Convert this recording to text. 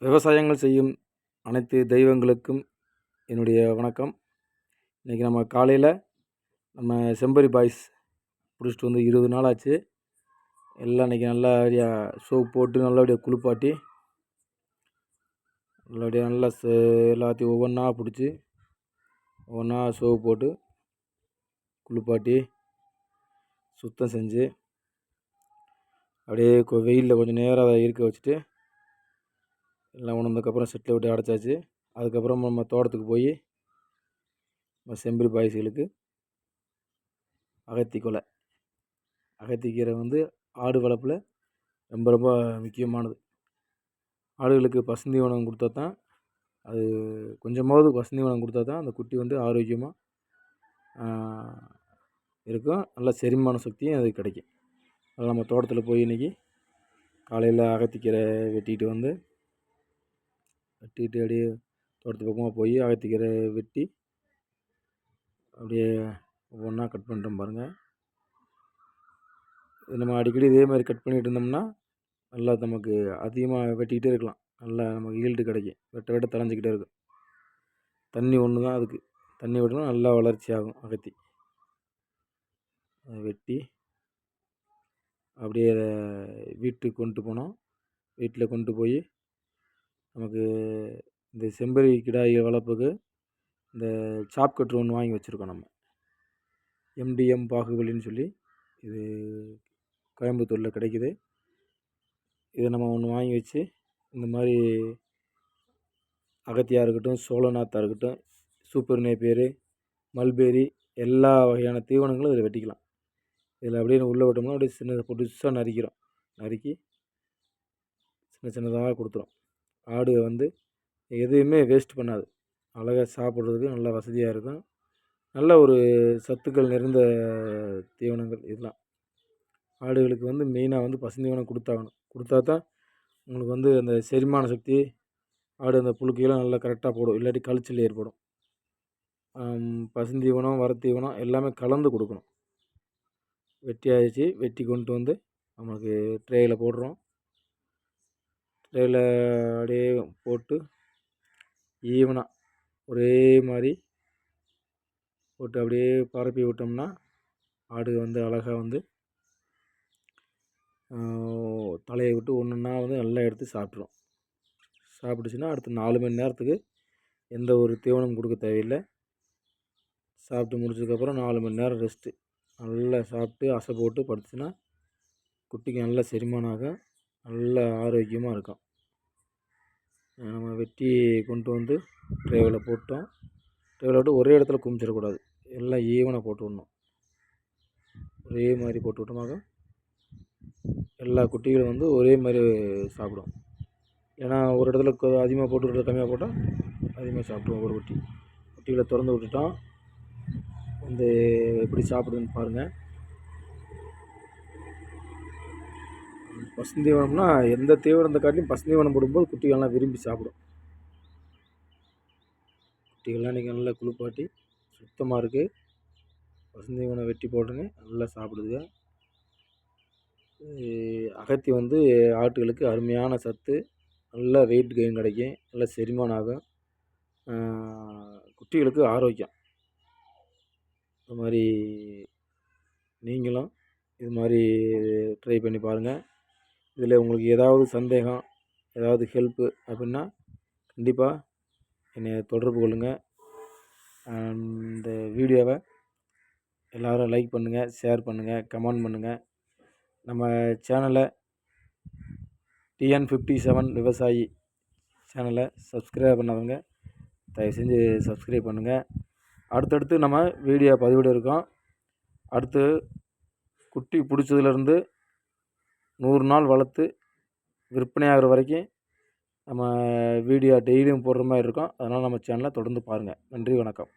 விவசாயங்கள் செய்யும் அனைத்து தெய்வங்களுக்கும் என்னுடைய வணக்கம். இன்றைக்கி நம்ம காலையில் நம்ம செம்பரி பாய்ஸ் பிடிச்சிட்டு வந்து 20 நாள் ஆச்சு. எல்லாம் இன்றைக்கி நல்லபடியாக சோப் போட்டு நல்லபடியாக குளிப்பாட்டி நல்லபடியாக நல்லா எல்லாத்தையும் ஒவ்வொன்றா பிடிச்சி ஒவ்வொன்றா சோப் போட்டு குளிப்பாட்டி சுத்தம் செஞ்சு அப்படியே வெயிலில் கொஞ்சம் நேரம் அதை இருக்க வச்சுட்டு எல்லாம் உணர்ந்ததுக்கப்புறம் செட்டில் விட்டு அடைச்சாச்சு. அதுக்கப்புறம் நம்ம தோட்டத்துக்கு போய் நம்ம செம்பரி பாய்ஸுகளுக்கு அகத்திக்கீரை வந்து ஆடு வளர்ப்பில் ரொம்ப ரொம்ப முக்கியமானது. ஆடுகளுக்கு பசுந்தீவனம் கொடுத்தா தான் அது கொஞ்சமாவது பசுந்தீவனம் கொடுத்தா தான் அந்த குட்டி வந்து ஆரோக்கியமாக இருக்கும். நல்ல செரிமான சக்தியும் அது கிடைக்கும். அதில் நம்ம தோட்டத்தில் போய் இன்றைக்கி காலையில் அகத்திக்கீரை வெட்டிட்டு அப்படியே தோட்டத்து பக்கமாக போய் அகத்திக்கீரை வெட்டி அப்படியே ஒவ்வொன்றா கட் பண்ணிட்டோம் பாருங்கள். இது நம்ம அடிக்கடி இதே மாதிரி கட் பண்ணிகிட்டு இருந்தோம்னா நல்லா நமக்கு அதிகமாக வெட்டிக்கிட்டே இருக்கலாம். நல்லா நமக்கு ஈல்டு கிடைக்கும். வெட்ட தளைஞ்சிக்கிட்டே இருக்கும். தண்ணி ஒன்று தான் அதுக்கு, தண்ணி விடணும் நல்லா வளர்ச்சி ஆகும் அகத்தி. அதை வெட்டி அப்படியே வீட்டுக்கு கொண்டு போனோம். வீட்டில் கொண்டு போய் நமக்கு இந்த செம்பரி கிடாய் வளர்ப்புக்கு இந்த சாப் கட்ரு ஒன்று வாங்கி வச்சுருக்கோம். நம்ம MDM பாகுபலின்னு சொல்லி இது கோயம்புத்தூரில் கிடைக்குது. இதை நம்ம ஒன்று வாங்கி வச்சு இந்த மாதிரி அகத்தியாக இருக்கட்டும், சோழநாத்தாக இருக்கட்டும், சூப்பர் நேப்பியரு, மல்பேரி எல்லா வகையான தீவனங்களும் இதில் வெட்டிக்கலாம். இதில் அப்படியே உள்ளே விட்டோம்னா அப்படியே சின்னதாக பொடிசாக நறுக்கி சின்ன சின்னதாக கொடுத்துரும். ஆடு வந்து எதுவுமே வேஸ்ட் பண்ணாது. அழகாக சாப்பிட்றதுக்கு நல்லா வசதியாக இருக்கும். நல்ல ஒரு சத்துக்கள் நிறைந்த தீவனங்கள் இதெல்லாம். ஆடுகளுக்கு வந்து மெயினாக வந்து பசுந்தீவனம் கொடுத்தா தான் உங்களுக்கு வந்து அந்த செரிமான சக்தி, ஆடு அந்த புழுக்கையெல்லாம் நல்லா கரெக்டாக போடும். இல்லாட்டி கழிச்சல் ஏற்படும். பசுந்தீவனம், வரத்தீவனம் எல்லாமே கலந்து கொடுக்கணும். வெட்டி கொண்டு வந்து நமக்கு ட்ரேயில் போடுறோம். ட்ரேயில் அப்படியே போட்டு ஈவனாக ஒரே மாதிரி போட்டு அப்படியே பரப்பி விட்டோம்னா ஆடு வந்து அழகாக வந்து தலையை விட்டு ஒன்றுன்னா வந்து நல்லா எடுத்து சாப்பிட்ரும். சாப்பிட்டுச்சுன்னா அடுத்த 4 மணி நேரத்துக்கு எந்த ஒரு தீவனம் கொடுக்க தேவையில்லை. சாப்பிட்டு முடிச்சதுக்கப்புறம் 4 மணி நேரம் ரெஸ்ட்டு. நல்லா சாப்பிட்டு அசை போட்டு படுத்துச்சுன்னா குட்டிக்கு நல்ல செரிமானம் ஆகும். நல்ல ஆரோக்கியமாக இருக்கும். நம்ம வெட்டி கொண்டு வந்து ட்ரேவில் போட்டோம். ட்ரேவில் விட்டு ஒரே இடத்துல குமிச்சிடக்கூடாது. எல்லாம் ஈவனாக போட்டு விடணும். ஒரே மாதிரி போட்டு விட்டோமாக எல்லா குட்டிகளும் வந்து ஒரே மாதிரி சாப்பிடும். ஏன்னா ஒரு இடத்துல அதிகமாக போட்டு விட்டு கம்மியாக போட்டால் அதிகமாக சாப்பிடுவோம். ஒரு குட்டிகளை திறந்து விட்டுட்டோம். வந்து எப்படி சாப்பிடுதுன்னு பாருங்கள். பசுந்தீவனம்னா எந்த தீவனத்தை காட்டிலும் பசுந்தீவனம் போடும்போது குட்டிகள்லாம் விரும்பி சாப்பிடும். குட்டிகள்லாம் இன்றைக்கி நல்லா குளிப்பாட்டி சுத்தமாக இருக்குது. பசுந்தீவனம் வெட்டி போட்டுன்னு நல்லா சாப்பிடுதுங்க. அகத்தி வந்து ஆட்டுகளுக்கு அருமையான சத்து. நல்லா வெயிட் கெயின் கிடைக்கும். நல்லா செரிமானம் ஆகும். குட்டிகளுக்கு ஆரோக்கியம். இந்த மாதிரி நீங்களும் இது மாதிரி ட்ரை பண்ணி பாருங்கள். இதில் உங்களுக்கு ஏதாவது சந்தேகம், ஏதாவது ஹெல்ப்பு அப்படின்னா கண்டிப்பாக என்னை தொடர்பு கொள்ளுங்கள். இந்த வீடியோவை எல்லோரும் லைக் பண்ணுங்கள், ஷேர் பண்ணுங்கள், கமெண்ட் பண்ணுங்கள். நம்ம சேனலை TN57 விவசாயி சேனலை சப்ஸ்கிரைப் பண்ணாதவங்க தயவு செஞ்சு சப்ஸ்கிரைப் பண்ணுங்கள். அடுத்தடுத்து நம்ம வீடியோ பதிவிட இருக்கோம். அடுத்து குட்டி பிடிச்சதுலேருந்து 100 நாள் வளர்த்து விற்பனை ஆகிற வரைக்கும் நம்ம வீடியோ டெய்லியும் போடுற மாதிரி இருக்கும். அதனால் நம்ம சேனலை தொடர்ந்து பாருங்கள். நன்றி, வணக்கம்.